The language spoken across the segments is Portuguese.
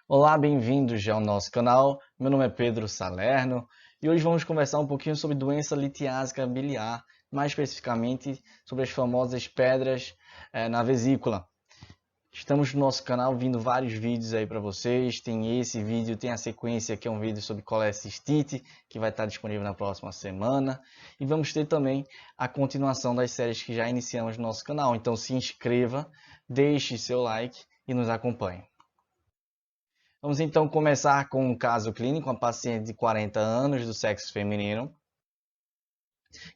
Olá, bem-vindos ao nosso canal. Meu nome é Pedro Salerno e hoje vamos conversar um pouquinho sobre doença litiásica biliar, mais especificamente sobre as famosas pedras na vesícula. Estamos no nosso canal vindo vários vídeos aí para vocês. Tem esse vídeo, tem a sequência que é um vídeo sobre colecistite, que vai estar disponível na próxima semana. E vamos ter também a continuação das séries que já iniciamos no nosso canal. Então se inscreva, deixe seu like e nos acompanhe. Vamos então começar com um caso clínico, uma paciente de 40 anos do sexo feminino,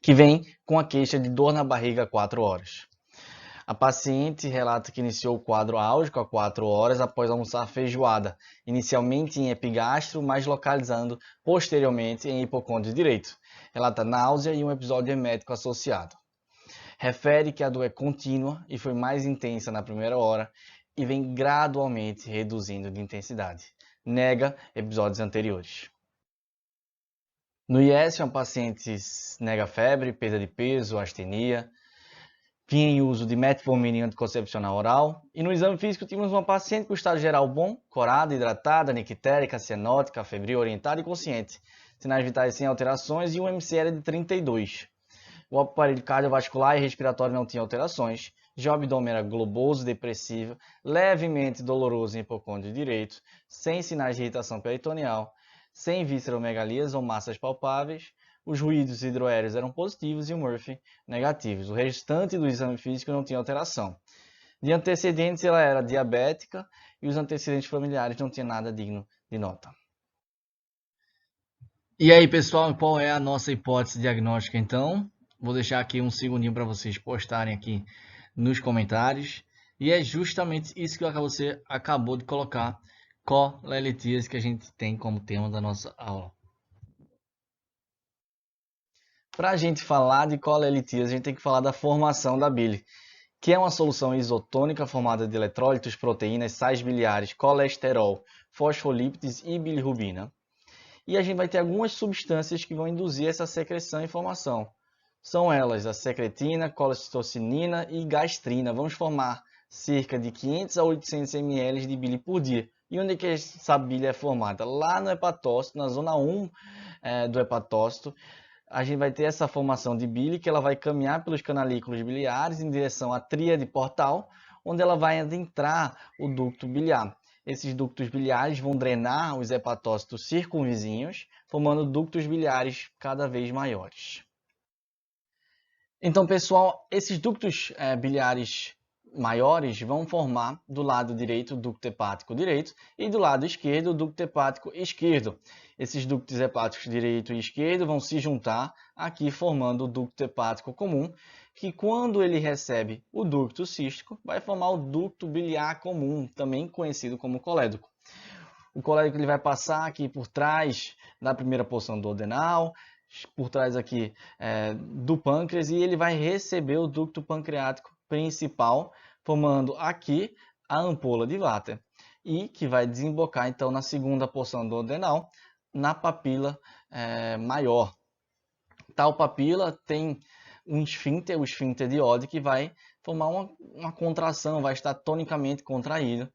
que vem com a queixa de dor na barriga há 4 horas. A paciente relata que iniciou o quadro álgico há 4 horas após almoçar feijoada, inicialmente em epigastro, mas localizando posteriormente em hipocôndrio direito. Relata náusea e um episódio emético associado. Refere que a dor é contínua e foi mais intensa na primeira hora e vem gradualmente reduzindo de intensidade. Nega episódios anteriores. No IES, uma paciente nega febre, perda de peso, astenia, vinha em uso de metformina anticoncepcional oral. E no exame físico tínhamos uma paciente com estado geral bom, corada, hidratada, nictérica, cianótica, febril, orientada e consciente. Sinais vitais sem alterações e um MCL de 32. O aparelho cardiovascular e respiratório não tinha alterações. Já o abdômen era globoso, depressivo, levemente doloroso em hipocôndrio direito, sem sinais de irritação peritoneal, sem visceromegalias ou massas palpáveis. Os ruídos hidroaéreos eram positivos e o Murphy negativos. O restante do exame físico não tinha alteração. De antecedentes, ela era diabética e os antecedentes familiares não tinham nada digno de nota. E aí, pessoal, qual é a nossa hipótese diagnóstica então? Vou deixar aqui um segundinho para vocês postarem aqui nos comentários. E é justamente isso que você acabou de colocar, colelitias, que a gente tem como tema da nossa aula. Para a gente falar de colelitias, a gente tem que falar da formação da bile, que é uma solução isotônica formada de eletrólitos, proteínas, sais biliares, colesterol, fosfolípides e bilirrubina. E a gente vai ter algumas substâncias que vão induzir essa secreção e formação. São elas a secretina, colecistocinina e gastrina. Vamos formar cerca de 500 a 800 ml de bile por dia. E onde é que essa bile é formada? Lá no hepatócito, na zona 1 do hepatócito, a gente vai ter essa formação de bile que ela vai caminhar pelos canalículos biliares em direção à tríade portal, onde ela vai adentrar o ducto biliar. Esses ductos biliares vão drenar os hepatócitos circunvizinhos, formando ductos biliares cada vez maiores. Então, pessoal, esses ductos biliares maiores vão formar do lado direito o ducto hepático direito e do lado esquerdo o ducto hepático esquerdo. Esses ductos hepáticos direito e esquerdo vão se juntar aqui formando o ducto hepático comum, que quando ele recebe o ducto cístico, vai formar o ducto biliar comum, também conhecido como colédoco. O colédoco ele vai passar aqui por trás da primeira porção do adenal, por trás aqui do pâncreas, e ele vai receber o ducto pancreático principal, formando aqui a ampola de Vater, e que vai desembocar então na segunda porção do adenal, na papila maior. Tal papila tem um esfíncter, o esfíncter de Oddi, que vai formar uma contração, vai estar tonicamente contraído,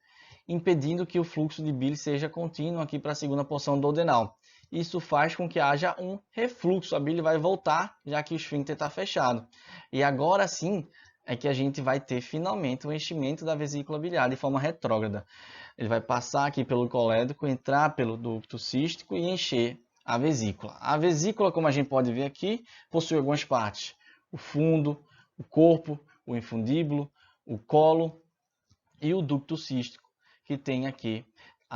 impedindo que o fluxo de bile seja contínuo aqui para a segunda porção do adenal. Isso faz com que haja um refluxo, a bile vai voltar, já que o esfíncter está fechado. E agora sim é que a gente vai ter finalmente o enchimento da vesícula biliar de forma retrógrada. Ele vai passar aqui pelo colédoco, entrar pelo ducto cístico e encher a vesícula. A vesícula, como a gente pode ver aqui, possui algumas partes: o fundo, o corpo, o infundíbulo, o colo e o ducto cístico, que tem aqui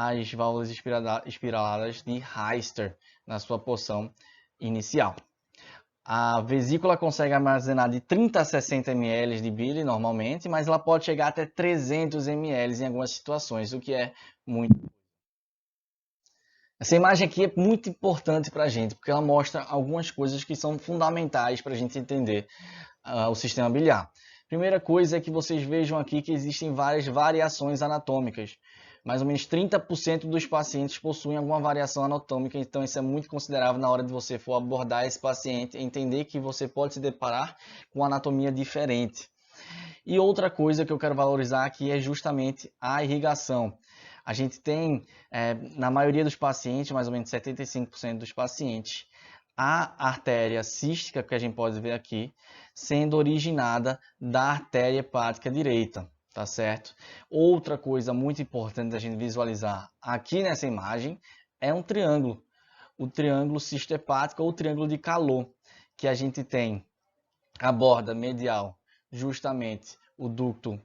as válvulas espiraladas de Heister na sua porção inicial. A vesícula consegue armazenar de 30 a 60 ml de bile normalmente, mas ela pode chegar até 300 ml em algumas situações, o que é muito. Essa imagem aqui é muito importante para a gente, porque ela mostra algumas coisas que são fundamentais para a gente entender o sistema biliar. Primeira coisa é que vocês vejam aqui que existem várias variações anatômicas. Mais ou menos 30% dos pacientes possuem alguma variação anatômica, então isso é muito considerável na hora de você for abordar esse paciente, entender que você pode se deparar com anatomia diferente. E outra coisa que eu quero valorizar aqui é justamente a irrigação. A gente tem, na maioria dos pacientes, mais ou menos 75% dos pacientes, a artéria cística, que a gente pode ver aqui, sendo originada da artéria hepática direita, tá certo? Outra coisa muito importante da gente visualizar aqui nessa imagem é um triângulo, o triângulo cisto-hepático ou o triângulo de Calot, que a gente tem a borda medial, justamente o ducto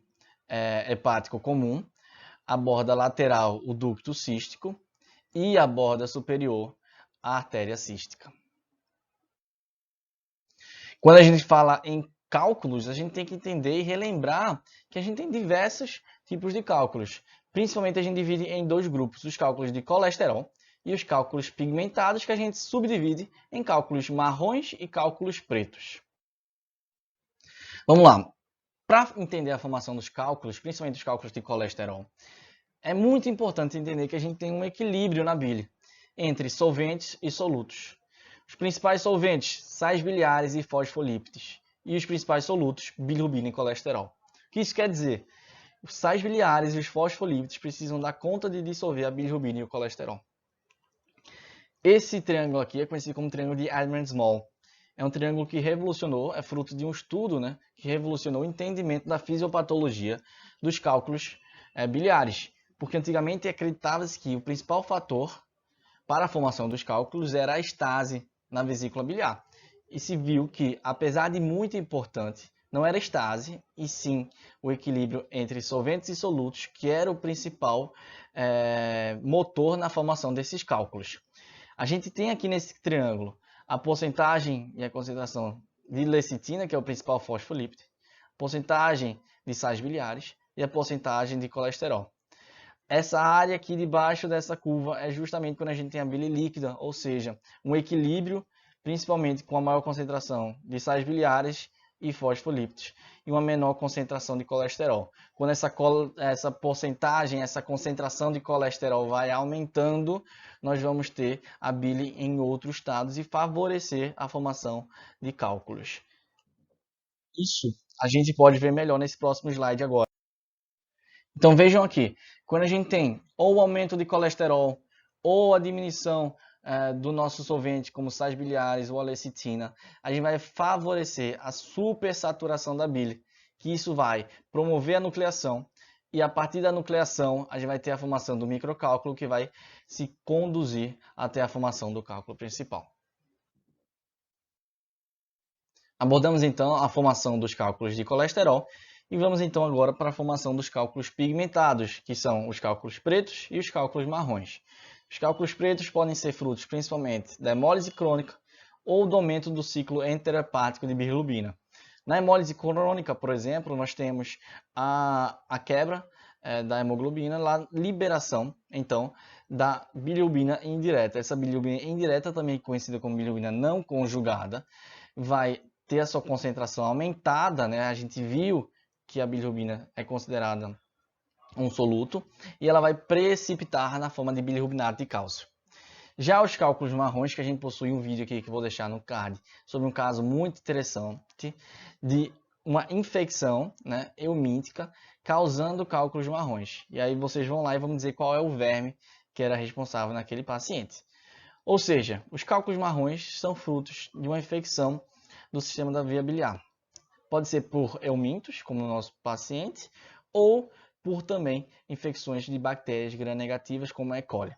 hepático comum, a borda lateral, o ducto cístico, e a borda superior, a artéria cística. Quando a gente fala em cálculos, a gente tem que entender e relembrar que a gente tem diversos tipos de cálculos. Principalmente a gente divide em dois grupos, os cálculos de colesterol e os cálculos pigmentados, que a gente subdivide em cálculos marrons e cálculos pretos. Vamos lá. Para entender a formação dos cálculos, principalmente os cálculos de colesterol, é muito importante entender que a gente tem um equilíbrio na bile entre solventes e solutos. Os principais solventes, sais biliares e fosfolípides. E os principais solutos, bilirrubina e colesterol. O que isso quer dizer? Os sais biliares e os fosfolípides precisam dar conta de dissolver a bilirrubina e o colesterol. Esse triângulo aqui é conhecido como triângulo de Edmonds-Small. É um triângulo que revolucionou, é fruto de um estudo, que revolucionou o entendimento da fisiopatologia dos cálculos biliares. Porque antigamente acreditava-se que o principal fator para a formação dos cálculos era a estase na vesícula biliar. E se viu que, apesar de muito importante, não era a estase, e sim o equilíbrio entre solventes e solutos, que era o principal motor na formação desses cálculos. A gente tem aqui nesse triângulo a porcentagem e a concentração de lecitina, que é o principal fosfolípide, a porcentagem de sais biliares e a porcentagem de colesterol. Essa área aqui debaixo dessa curva é justamente quando a gente tem a bile líquida, ou seja, um equilíbrio, principalmente com a maior concentração de sais biliares e fosfolípidos, e uma menor concentração de colesterol. Quando essa porcentagem, essa concentração de colesterol vai aumentando, nós vamos ter a bile em outros estados e favorecer a formação de cálculos. Isso a gente pode ver melhor nesse próximo slide agora. Então vejam aqui, quando a gente tem ou o aumento de colesterol ou a diminuição do nosso solvente, como sais biliares ou a lecitina, a gente vai favorecer a supersaturação da bile, que isso vai promover a nucleação, e a partir da nucleação a gente vai ter a formação do microcálculo, que vai se conduzir até a formação do cálculo principal. Abordamos então a formação dos cálculos de colesterol, e vamos então agora para a formação dos cálculos pigmentados, que são os cálculos pretos e os cálculos marrons. Os cálculos pretos podem ser frutos principalmente da hemólise crônica ou do aumento do ciclo enterohepático de bilirrubina. Na hemólise crônica, por exemplo, nós temos a quebra da hemoglobina, a liberação, então, da bilirrubina indireta. Essa bilirrubina indireta, também conhecida como bilirrubina não conjugada, vai ter a sua concentração aumentada, A gente viu que a bilirrubina é considerada um soluto e ela vai precipitar na forma de bilirrubinato de cálcio. Já os cálculos marrons, que a gente possui um vídeo aqui que eu vou deixar no card, sobre um caso muito interessante de uma infecção eumíntica causando cálculos marrons. E aí vocês vão lá e vão dizer qual é o verme que era responsável naquele paciente. Ou seja, os cálculos marrons são frutos de uma infecção do sistema da via biliar. Pode ser por eumintos, como no nosso paciente, ou por também infecções de bactérias gram-negativas, como a E. coli.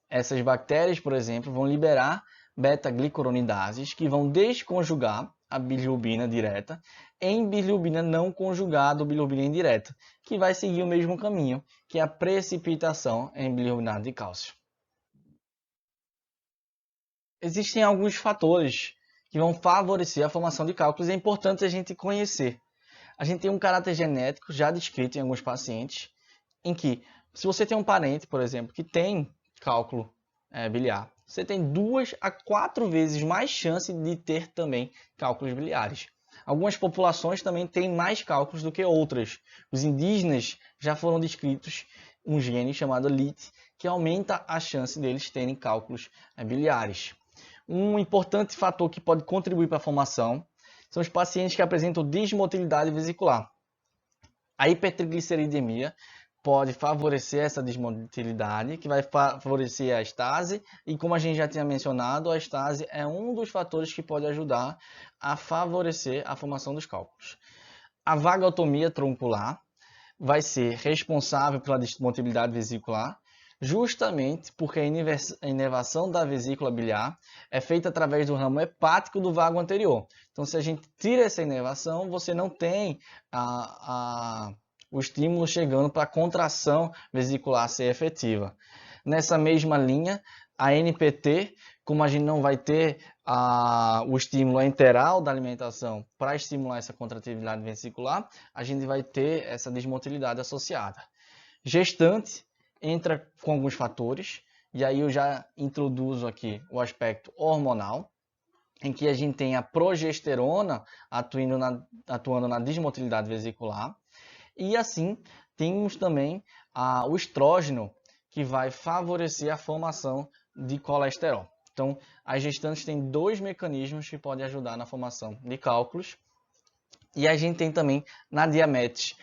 Essas bactérias, por exemplo, vão liberar beta-glicoronidases, que vão desconjugar a bilirrubina direta em bilirrubina não conjugada ou bilirrubina indireta, que vai seguir o mesmo caminho, que é a precipitação em bilirrubinato de cálcio. Existem alguns fatores que vão favorecer a formação de cálculos, é importante a gente conhecer. A gente tem um caráter genético já descrito em alguns pacientes, em que, se você tem um parente, por exemplo, que tem cálculo biliar, você tem 2 a 4 vezes mais chance de ter também cálculos biliares. Algumas populações também têm mais cálculos do que outras. Os indígenas já foram descritos um gene chamado LIT, que aumenta a chance deles terem cálculos biliares. Um importante fator que pode contribuir para a formação são os pacientes que apresentam desmotilidade vesicular. A hipertrigliceridemia pode favorecer essa desmotilidade, que vai favorecer a estase, e como a gente já tinha mencionado, a estase é um dos fatores que pode ajudar a favorecer a formação dos cálculos. A vagotomia troncular vai ser responsável pela desmotilidade vesicular, justamente porque a inervação da vesícula biliar é feita através do ramo hepático do vago anterior. Então, se a gente tira essa inervação, você não tem o estímulo chegando para a contração vesicular ser efetiva. Nessa mesma linha, a NPT, como a gente não vai ter o estímulo enteral da alimentação para estimular essa contratividade vesicular, a gente vai ter essa desmotilidade associada. Gestante entra com alguns fatores, e aí eu já introduzo aqui o aspecto hormonal, em que a gente tem a progesterona atuando na desmotilidade vesicular, e assim temos também o estrógeno, que vai favorecer a formação de colesterol. Então, as gestantes têm dois mecanismos que podem ajudar na formação de cálculos. E a gente tem também na diabetes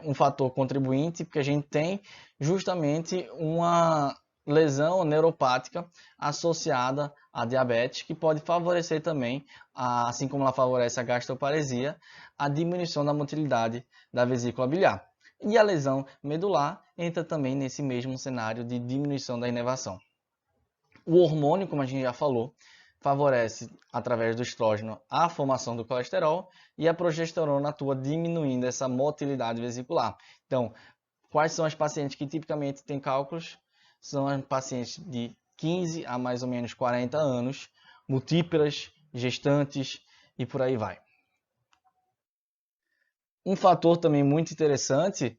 um fator contribuinte, porque a gente tem justamente uma lesão neuropática associada à diabetes, que pode favorecer também, assim como ela favorece a gastroparesia, a diminuição da motilidade da vesícula biliar. E a lesão medular entra também nesse mesmo cenário de diminuição da inervação. O hormônio, como a gente já falou, favorece, através do estrógeno, a formação do colesterol, e a progesterona atua diminuindo essa motilidade vesicular. Então, quais são as pacientes que tipicamente têm cálculos? São as pacientes de 15 a mais ou menos 40 anos, múltiplas, gestantes e por aí vai. Um fator também muito interessante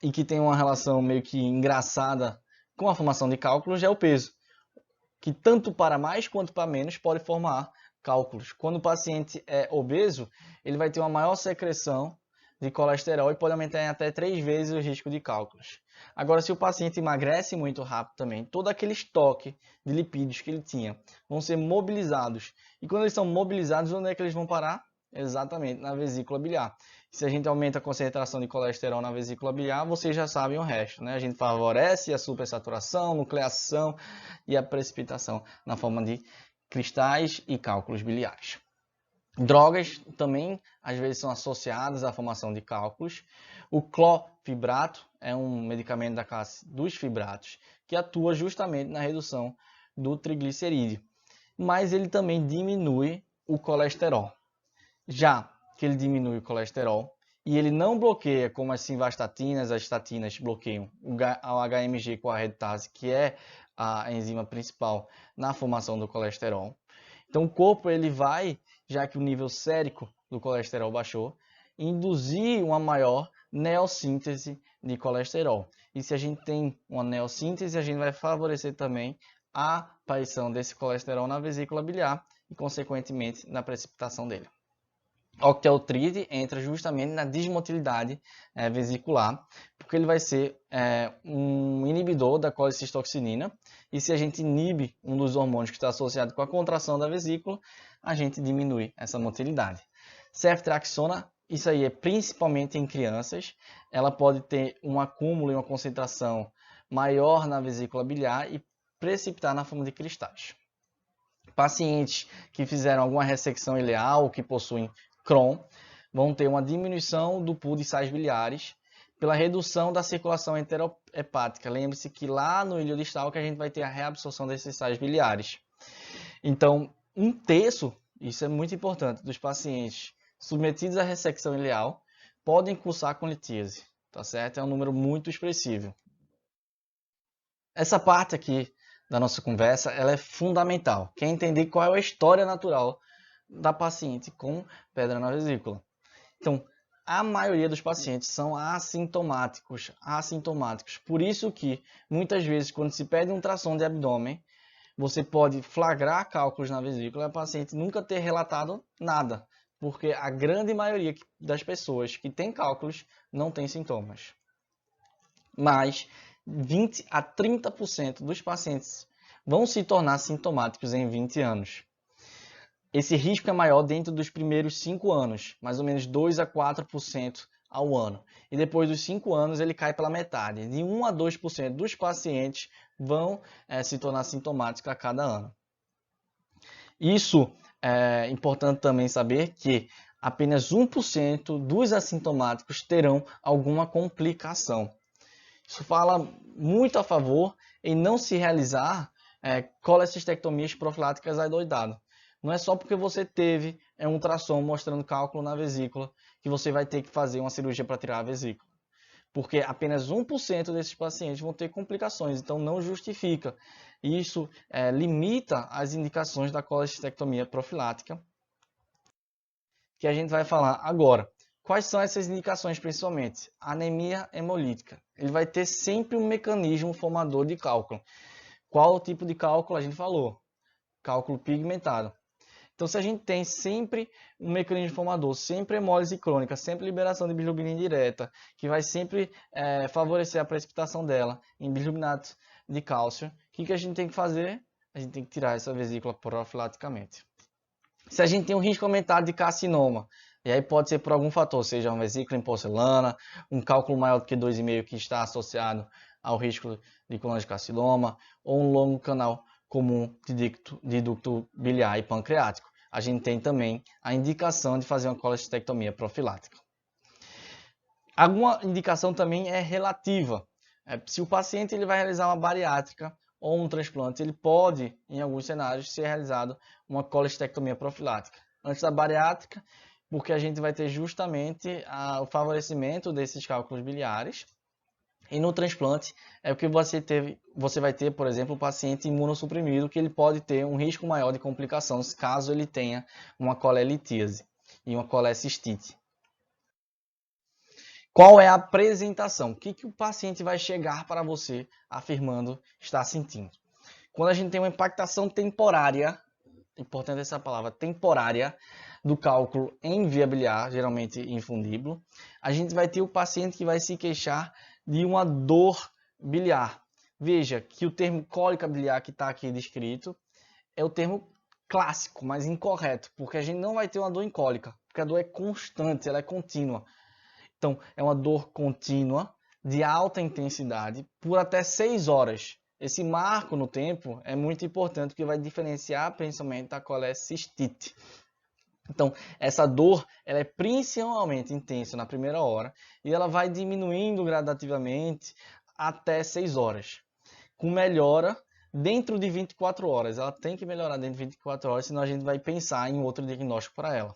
e que tem uma relação meio que engraçada com a formação de cálculos é o peso, que tanto para mais quanto para menos pode formar cálculos. Quando o paciente é obeso, ele vai ter uma maior secreção de colesterol e pode aumentar em até 3 vezes o risco de cálculos. Agora, se o paciente emagrece muito rápido também, todo aquele estoque de lipídios que ele tinha vão ser mobilizados. E quando eles são mobilizados, onde é que eles vão parar? Exatamente, na vesícula biliar. Se a gente aumenta a concentração de colesterol na vesícula biliar, vocês já sabem o resto, né? A gente favorece a supersaturação, nucleação e a precipitação na forma de cristais e cálculos biliares. Drogas também, às vezes, são associadas à formação de cálculos. O clofibrato é um medicamento da classe dos fibratos, que atua justamente na redução do triglicerídeo, mas ele também diminui o colesterol. Já que ele diminui o colesterol e ele não bloqueia, como as simvastatinas, as estatinas bloqueiam o HMG com a reductase, que é a enzima principal na formação do colesterol. Então o corpo ele vai, já que o nível sérico do colesterol baixou, induzir uma maior neossíntese de colesterol. E se a gente tem uma neossíntese, a gente vai favorecer também a aparição desse colesterol na vesícula biliar e, consequentemente, na precipitação dele. Octreotide entra justamente na desmotilidade vesicular, porque ele vai ser um inibidor da colecistoxinina, e se a gente inibe um dos hormônios que está associado com a contração da vesícula, a gente diminui essa motilidade. Ceftriaxona, isso aí é principalmente em crianças, ela pode ter um acúmulo e uma concentração maior na vesícula biliar e precipitar na forma de cristais. Pacientes que fizeram alguma ressecção ileal ou que possuem Crohn vão ter uma diminuição do pool de sais biliares pela redução da circulação enterohepática. Lembre-se que lá no ilho distal que a gente vai ter a reabsorção desses sais biliares. Então, 1/3, isso é muito importante, dos pacientes submetidos à ressecção ileal podem cursar com litíase, tá certo? É um número muito expressivo. Essa parte aqui da nossa conversa, ela é fundamental. Quer entender qual é a história natural da paciente com pedra na vesícula. Então, a maioria dos pacientes são assintomáticos. Por isso que, muitas vezes, quando se pede um ultrassom de abdômen, você pode flagrar cálculos na vesícula e a paciente nunca ter relatado nada, porque a grande maioria das pessoas que têm cálculos não tem sintomas. Mas 20 a 30% dos pacientes vão se tornar sintomáticos em 20 anos. Esse risco é maior dentro dos primeiros 5 anos, mais ou menos 2 a 4% ao ano. E depois dos 5 anos ele cai pela metade. De 1 a 2% dos pacientes vão se tornar sintomáticos a cada ano. Isso é importante também saber que apenas 1% dos assintomáticos terão alguma complicação. Isso fala muito a favor em não se realizar colecistectomias profiláticas adoidado. Não é só porque você teve um ultrassom mostrando cálculo na vesícula que você vai ter que fazer uma cirurgia para tirar a vesícula. Porque apenas 1% desses pacientes vão ter complicações, então não justifica. Isso limita as indicações da colecistectomia profilática, que a gente vai falar agora. Quais são essas indicações principalmente? Anemia hemolítica. Ele vai ter sempre um mecanismo formador de cálculo. Qual o tipo de cálculo a gente falou? Cálculo pigmentado. Então, se a gente tem sempre um mecanismo formador, sempre hemólise crônica, sempre liberação de bilirrubina indireta, que vai sempre favorecer a precipitação dela em bilirrubinato de cálcio, o que a gente tem que fazer? A gente tem que tirar essa vesícula profilaticamente. Se a gente tem um risco aumentado de carcinoma, e aí pode ser por algum fator, seja uma vesícula em porcelana, um cálculo maior do que 2,5 que está associado ao risco de colangiocarcinoma, ou um longo canal comum de ducto biliar e pancreático. A gente tem também a indicação de fazer uma colecistectomia profilática. Alguma indicação também é relativa. Se o paciente ele vai realizar uma bariátrica ou um transplante, ele pode, em alguns cenários, ser realizado uma colecistectomia profilática. Antes da bariátrica, porque a gente vai ter justamente o favorecimento desses cálculos biliares. E no transplante é porque você vai ter, por exemplo, um paciente imunossuprimido que ele pode ter um risco maior de complicações caso ele tenha uma colelitíase e uma colecistite. Qual é a apresentação? O que o paciente vai chegar para você afirmando estar sentindo? Quando a gente tem uma impactação temporária, importante essa palavra, temporária, do cálculo em via biliar, geralmente infundíbulo, a gente vai ter o paciente que vai se queixar de uma dor biliar. Veja que o termo cólica biliar que está aqui descrito é o termo clássico, mas incorreto, porque a gente não vai ter uma dor em cólica, porque a dor é constante, ela é contínua. Então, é uma dor contínua, de alta intensidade, por até 6 horas. Esse marco no tempo é muito importante, porque vai diferenciar principalmente da colecistite. Então, essa dor ela é principalmente intensa na primeira hora e ela vai diminuindo gradativamente até 6 horas. Com melhora dentro de 24 horas. Ela tem que melhorar dentro de 24 horas, senão a gente vai pensar em outro diagnóstico para ela.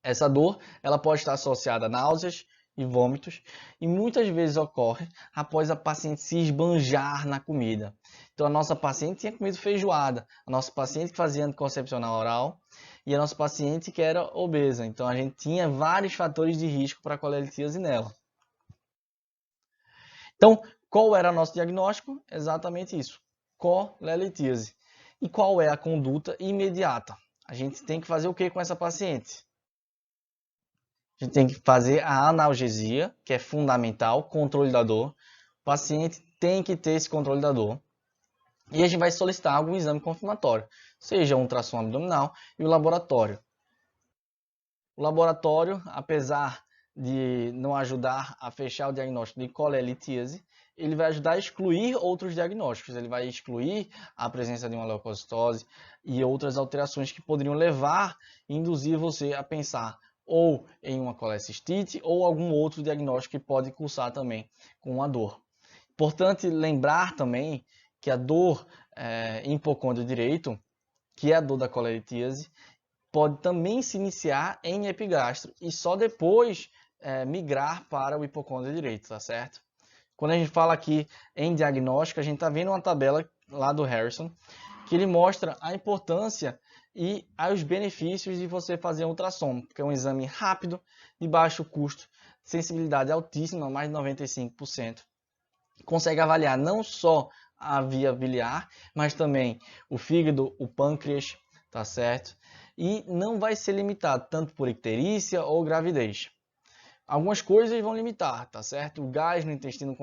Essa dor ela pode estar associada a náuseas e vômitos e muitas vezes ocorre após a paciente se esbanjar na comida. Então a nossa paciente tinha comido feijoada, a nossa paciente que fazia anticoncepcional oral e a nossa paciente que era obesa. Então a gente tinha vários fatores de risco para a colelitíase nela. Então, qual era o nosso diagnóstico? Exatamente isso, colelitíase. E qual é a conduta imediata? A gente tem que fazer o que com essa paciente? A gente tem que fazer a analgesia, que é fundamental, controle da dor. O paciente tem que ter esse controle da dor. E a gente vai solicitar algum exame confirmatório, seja um ultrassom abdominal e o laboratório. O laboratório, apesar de não ajudar a fechar o diagnóstico de colelitíase, ele vai ajudar a excluir outros diagnósticos. Ele vai excluir a presença de uma leucocitose e outras alterações que poderiam levar e induzir você a pensar ou em uma colecistite ou algum outro diagnóstico que pode cursar também com uma dor. Importante lembrar também que a dor em hipocôndrio direito, que é a dor da colelitíase, pode também se iniciar em epigastro e só depois migrar para o hipocôndrio direito, tá certo? Quando a gente fala aqui em diagnóstico, a gente está vendo uma tabela lá do Harrison, que ele mostra a importância e os benefícios de você fazer um ultrassom, que é um exame rápido, de baixo custo, sensibilidade altíssima, mais de 95%. Consegue avaliar não só a via biliar, mas também o fígado, o pâncreas, tá certo? E não vai ser limitado tanto por icterícia ou gravidez. Algumas coisas vão limitar, tá certo? O gás no intestino,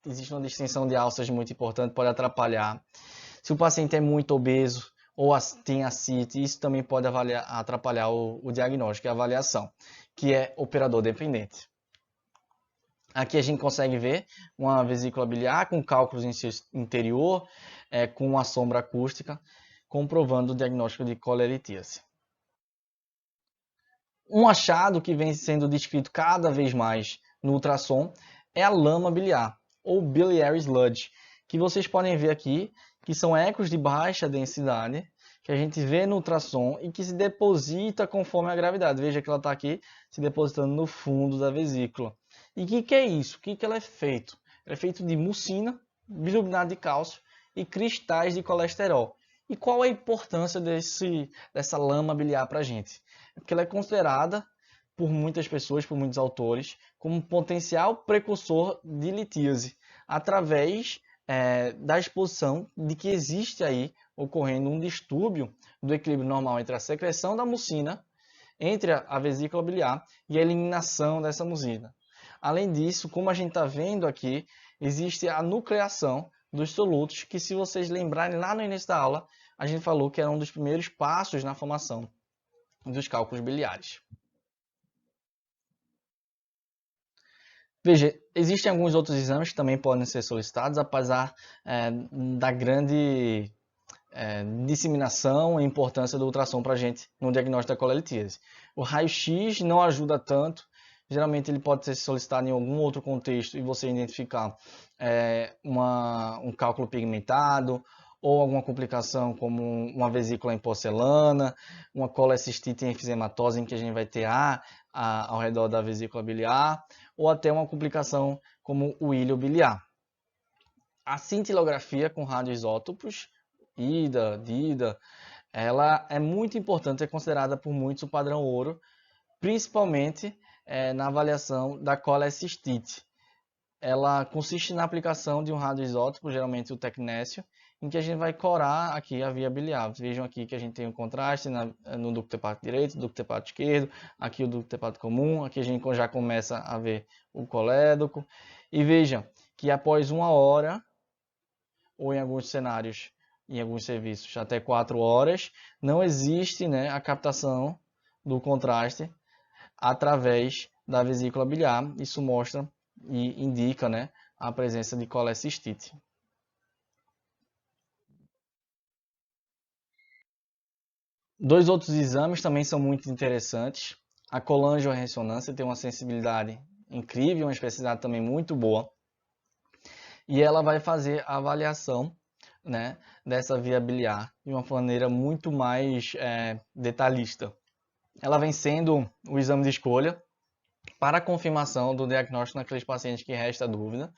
existe uma distensão de alças muito importante, pode atrapalhar. Se o paciente é muito obeso ou tem ascite, isso também pode atrapalhar o diagnóstico e a avaliação. que é operador dependente. Aqui a gente consegue ver uma vesícula biliar com cálculos em seu interior, com uma sombra acústica, comprovando o diagnóstico de colelitíase. Um achado que vem sendo descrito cada vez mais no ultrassom é a lama biliar, ou biliary sludge, que vocês podem ver aqui, que são ecos de baixa densidade, que a gente vê no ultrassom e que se deposita conforme a gravidade. Veja que ela está aqui se depositando no fundo da vesícula. E o que é isso? O que ela é feito? Ela é feito de mucina, bilirrubinato de cálcio e cristais de colesterol. E qual a importância dessa lama biliar para a gente? Porque ela é considerada por muitas pessoas, por muitos autores, como um potencial precursor de litíase, através da exposição de que existe aí ocorrendo um distúrbio do equilíbrio normal entre a secreção da mucina, entre a vesícula biliar e a eliminação dessa mucina. Além disso, como a gente está vendo aqui, existe a nucleação dos solutos, que se vocês lembrarem lá no início da aula, a gente falou que era um dos primeiros passos na formação dos cálculos biliares. Veja, existem alguns outros exames que também podem ser solicitados, apesar da grande disseminação e importância do ultrassom para a gente no diagnóstico da colelitíase. O raio-x não ajuda tanto, geralmente ele pode ser solicitado em algum outro contexto e você identificar um cálculo pigmentado ou alguma complicação como uma vesícula em porcelana, uma colecistite em enfisematose em que a gente vai ter ao redor da vesícula biliar, ou até uma complicação como o íleo biliar. A cintilografia com radioisótopos, IDA, DIDA, ela é muito importante, é considerada por muitos o padrão ouro, principalmente na avaliação da colecistite. Ela consiste na aplicação de um radioisótopo, geralmente o tecnécio, em que a gente vai corar aqui a via biliar. Vejam aqui que a gente tem um contraste no ducto hepático direito, ducto hepático esquerdo, aqui o ducto hepático comum, aqui a gente já começa a ver o colédoco. E vejam que após 1 hora, ou em alguns cenários, em alguns serviços, até 4 horas, não existe a captação do contraste através da vesícula biliar. Isso mostra e indica a presença de colecistite. Dois outros exames também são muito interessantes. A colangiorressonância tem uma sensibilidade incrível, uma especificidade também muito boa. E ela vai fazer a avaliação dessa via biliar de uma maneira muito mais detalhista. Ela vem sendo o exame de escolha para a confirmação do diagnóstico naqueles pacientes que resta dúvida,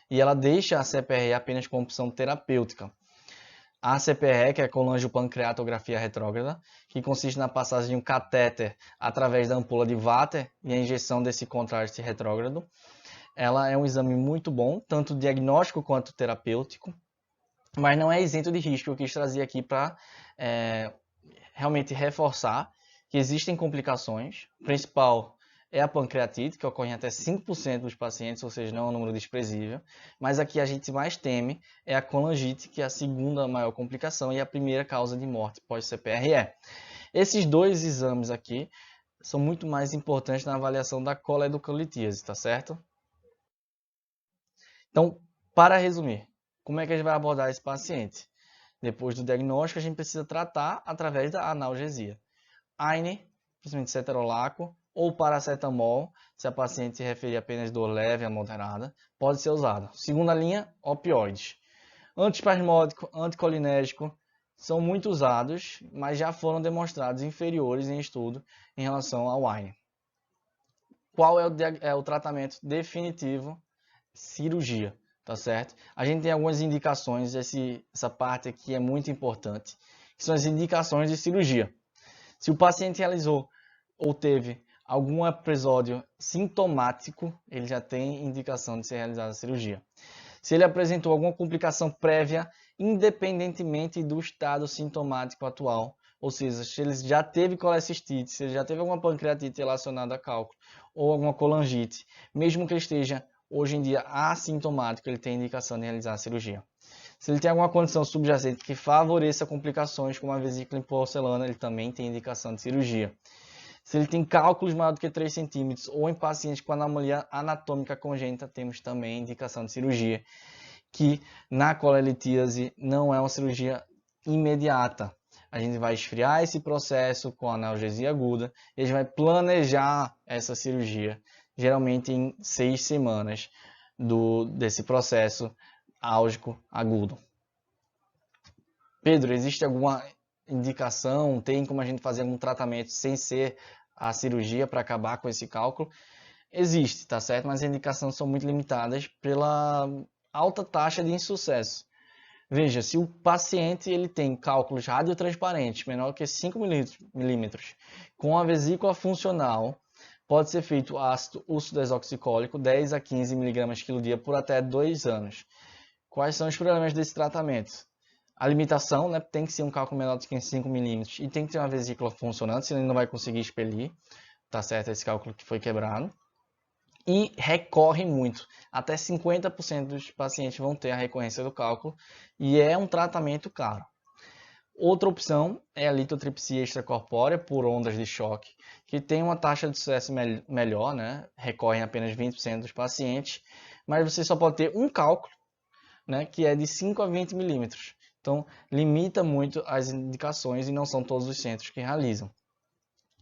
e ela deixa a CPRE apenas como opção terapêutica. A CPRE, que é a colangiopancreatografia retrógrada, que consiste na passagem de um catéter através da ampola de Vater e a injeção desse contraste retrógrado. Ela é um exame muito bom, tanto diagnóstico quanto terapêutico, mas não é isento de risco. Eu quis trazer aqui para realmente reforçar que existem complicações. O principal é a pancreatite, que ocorre em até 5% dos pacientes, ou seja, não é um número desprezível. Mas aqui a gente mais teme é a colangite, que é a segunda maior complicação e a primeira causa de morte pós-CPRE. Esses dois exames aqui são muito mais importantes na avaliação da coledocolitíase, tá certo? Então, para resumir, como é que a gente vai abordar esse paciente? Depois do diagnóstico, a gente precisa tratar através da analgesia. AINE, principalmente ceterolaco, ou paracetamol, se a paciente se referir apenas dor leve a moderada, pode ser usada. Segunda linha, opioides. Antiespasmódico, anticolinérgico, são muito usados, mas já foram demonstrados inferiores em estudo em relação ao AINE. Qual é o tratamento definitivo? Cirurgia, tá certo? A gente tem algumas indicações, essa parte aqui é muito importante, que são as indicações de cirurgia. Se o paciente realizou ou teve algum episódio sintomático, ele já tem indicação de ser realizada a cirurgia. Se ele apresentou alguma complicação prévia, independentemente do estado sintomático atual, ou seja, se ele já teve colecistite, se ele já teve alguma pancreatite relacionada a cálculo, ou alguma colangite, mesmo que ele esteja hoje em dia assintomático, ele tem indicação de realizar a cirurgia. Se ele tem alguma condição subjacente que favoreça complicações como a vesícula em porcelana, ele também tem indicação de cirurgia. Se ele tem cálculos maior do que 3 centímetros ou em pacientes com anomalia anatômica congênita, temos também indicação de cirurgia, que na colelitíase não é uma cirurgia imediata. A gente vai esfriar esse processo com analgesia aguda e a gente vai planejar essa cirurgia, geralmente em 6 semanas desse processo álgico agudo. Pedro, existe alguma indicação? Tem como a gente fazer algum tratamento sem ser a cirurgia para acabar com esse cálculo? Existe, tá certo? Mas as indicações são muito limitadas pela alta taxa de insucesso. Veja, se o paciente ele tem cálculos radiotransparentes menor que 5 milímetros, com a vesícula funcional, pode ser feito ácido ursodesoxicólico 10 a 15 mg quilo dia por até 2 anos. Quais são os problemas desse tratamento? A limitação, né, tem que ser um cálculo menor do que 5 milímetros e tem que ter uma vesícula funcionante, senão ele não vai conseguir expelir, tá certo? Esse cálculo que foi quebrado. E recorre muito. Até 50% dos pacientes vão ter a recorrência do cálculo e é um tratamento caro. Outra opção é a litotripsia extracorpórea por ondas de choque, que tem uma taxa de sucesso melhor, né? Recorrem apenas 20% dos pacientes, mas você só pode ter um cálculo, né, que é de 5 a 20 milímetros. Então, limita muito as indicações e não são todos os centros que realizam.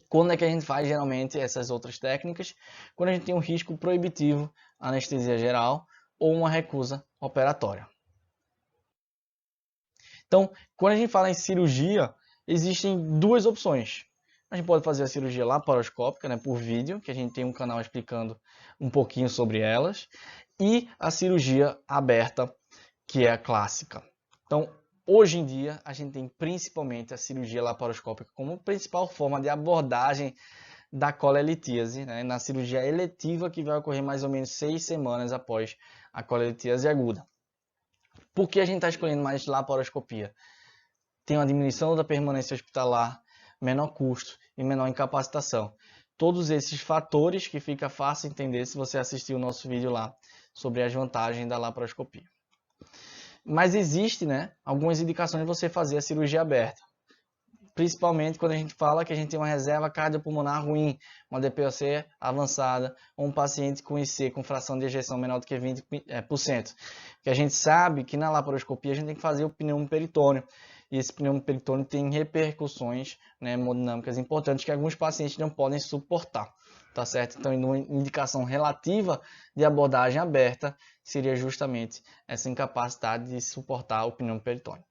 Quando é que a gente faz geralmente essas outras técnicas? Quando a gente tem um risco proibitivo, anestesia geral ou uma recusa operatória. Então, quando a gente fala em cirurgia, existem duas opções. A gente pode fazer a cirurgia laparoscópica, né, por vídeo, que a gente tem um canal explicando um pouquinho sobre elas, e a cirurgia aberta, que é a clássica. Então, hoje em dia, a gente tem principalmente a cirurgia laparoscópica como principal forma de abordagem da colelitíase, né, na cirurgia eletiva que vai ocorrer mais ou menos 6 semanas após a colelitíase aguda. Por que a gente está escolhendo mais laparoscopia? Tem uma diminuição da permanência hospitalar, menor custo e menor incapacitação. Todos esses fatores que fica fácil entender se você assistir o nosso vídeo lá sobre as vantagens da laparoscopia. Mas existe, né, algumas indicações de você fazer a cirurgia aberta. Principalmente quando a gente fala que a gente tem uma reserva cardiopulmonar ruim, uma DPOC avançada, ou um paciente com IC, com fração de ejeção menor do que 20%. Porque a gente sabe que na laparoscopia a gente tem que fazer o pneumoperitônio. E esse pneumoperitônio tem repercussões, né, hemodinâmicas importantes que alguns pacientes não podem suportar. Tá certo? Então, uma indicação relativa de abordagem aberta seria justamente essa incapacidade de suportar o pneumoperitônio.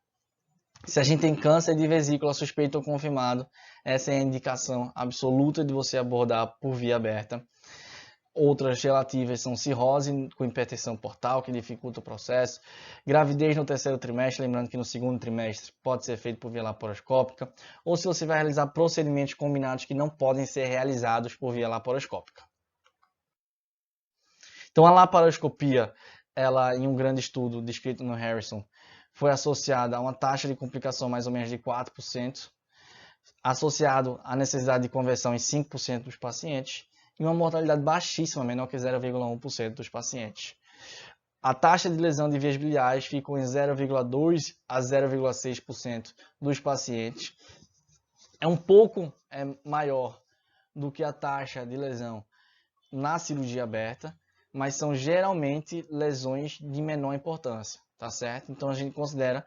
Se a gente tem câncer de vesícula suspeito ou confirmado, essa é a indicação absoluta de você abordar por via aberta. Outras relativas são cirrose com hipertensão portal, que dificulta o processo. Gravidez no terceiro trimestre, lembrando que no segundo trimestre pode ser feito por via laparoscópica. Ou se você vai realizar procedimentos combinados que não podem ser realizados por via laparoscópica. Então a laparoscopia, ela em um grande estudo descrito no Harrison, foi associada a uma taxa de complicação mais ou menos de 4%, associado à necessidade de conversão em 5% dos pacientes, e uma mortalidade baixíssima, menor que 0,1% dos pacientes. A taxa de lesão de vias biliares ficou em 0,2% a 0,6% dos pacientes. É um pouco maior do que a taxa de lesão na cirurgia aberta, mas são geralmente lesões de menor importância, tá certo? Então a gente considera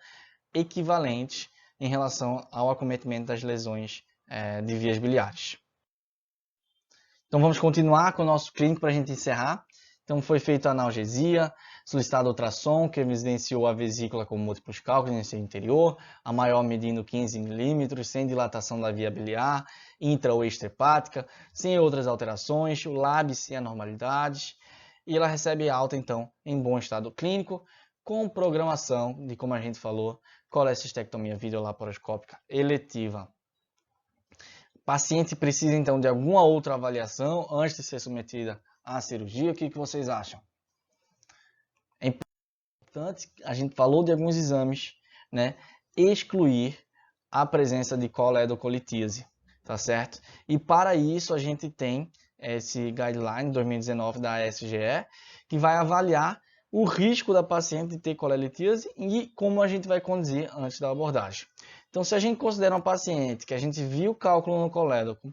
equivalente em relação ao acometimento das lesões de vias biliares. Então vamos continuar com o nosso clínico para a gente encerrar. Então foi feita a analgesia, solicitado ultrassom, que evidenciou a vesícula com múltiplos cálculos no seu interior, a maior medindo 15 milímetros, sem dilatação da via biliar, intra ou extrahepática, sem outras alterações, o lábio sem anormalidades, e ela recebe alta então em bom estado clínico, com programação de, como a gente falou, colecistectomia videolaparoscópica eletiva. O paciente precisa então de alguma outra avaliação antes de ser submetida à cirurgia. O que vocês acham? É importante, a gente falou de alguns exames, né? Excluir a presença de coledocolitíase, tá certo? E para isso a gente tem esse guideline 2019 da SGE, que vai avaliar o risco da paciente de ter colelitíase e como a gente vai conduzir antes da abordagem. Então, se a gente considera um paciente que a gente viu cálculo no colédoco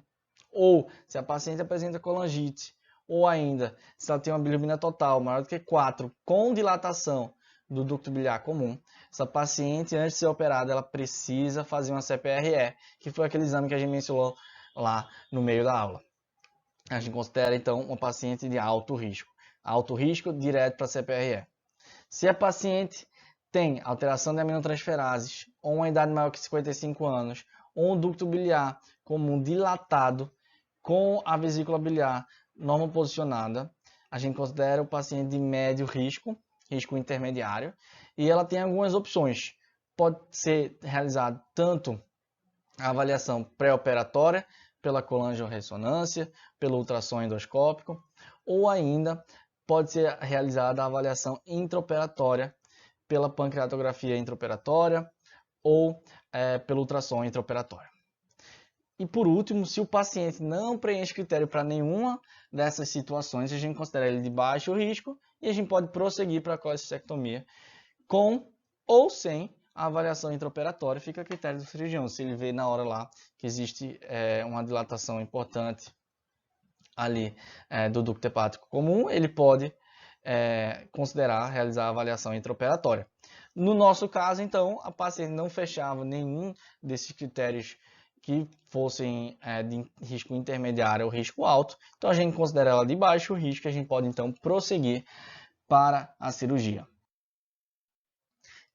ou se a paciente apresenta colangite, ou ainda se ela tem uma bilirrubina total maior do que 4 com dilatação do ducto biliar comum, essa paciente, antes de ser operada, ela precisa fazer uma CPRE, que foi aquele exame que a gente mencionou lá no meio da aula. A gente considera, então, uma paciente de alto risco direto para a CPRE. Se a paciente tem alteração de aminotransferases, ou uma idade maior que 55 anos, ou um ducto biliar comum dilatado, com a vesícula biliar normal posicionada, a gente considera o paciente de médio risco intermediário, e ela tem algumas opções. Pode ser realizado tanto a avaliação pré-operatória, pela colangiorressonância, pelo ultrassom endoscópico, ou ainda pode ser realizada a avaliação intraoperatória, pela pancreatografia intraoperatória ou pelo ultrassom intraoperatório. E por último, se o paciente não preenche critério para nenhuma dessas situações, a gente considera ele de baixo risco e a gente pode prosseguir para a colecistectomia com ou sem a avaliação intraoperatória. Fica a critério do cirurgião. Se ele vê na hora lá que existe uma dilatação importante ali do ducto hepático comum, ele pode considerar realizar a avaliação intraoperatória. No nosso caso, então, a paciente não fechava nenhum desses critérios que fossem de risco intermediário ou risco alto, então a gente considera ela de baixo risco e a gente pode então prosseguir para a cirurgia.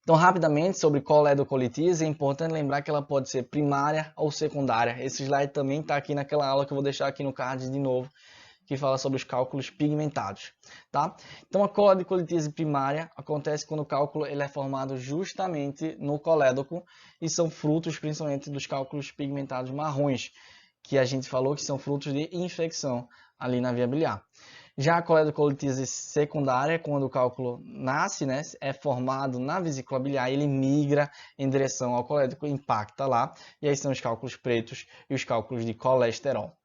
Então, rapidamente, sobre coledocolitise, é importante lembrar que ela pode ser primária ou secundária. Esse slide também está aqui naquela aula que eu vou deixar aqui no card de novo, que fala sobre os cálculos pigmentados, tá? Então, a coledocolitise primária acontece quando o cálculo ele é formado justamente no colédoco e são frutos principalmente dos cálculos pigmentados marrons, que a gente falou que são frutos de infecção ali na via biliar. Já a coledocolitise secundária, quando o cálculo nasce, né, é formado na vesícula biliar, ele migra em direção ao colédoco, impacta lá, e aí são os cálculos pretos e os cálculos de colesterol.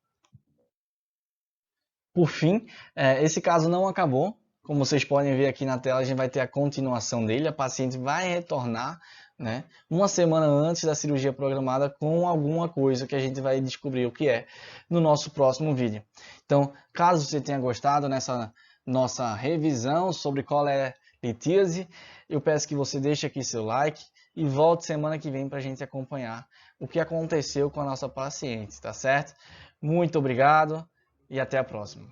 Por fim, esse caso não acabou. Como vocês podem ver aqui na tela, a gente vai ter a continuação dele. A paciente vai retornar, né, uma semana antes da cirurgia programada com alguma coisa que a gente vai descobrir o que é no nosso próximo vídeo. Então, caso você tenha gostado nessa nossa revisão sobre colelitíase, eu peço que você deixe aqui seu like e volte semana que vem para a gente acompanhar o que aconteceu com a nossa paciente, tá certo? Muito obrigado e até a próxima.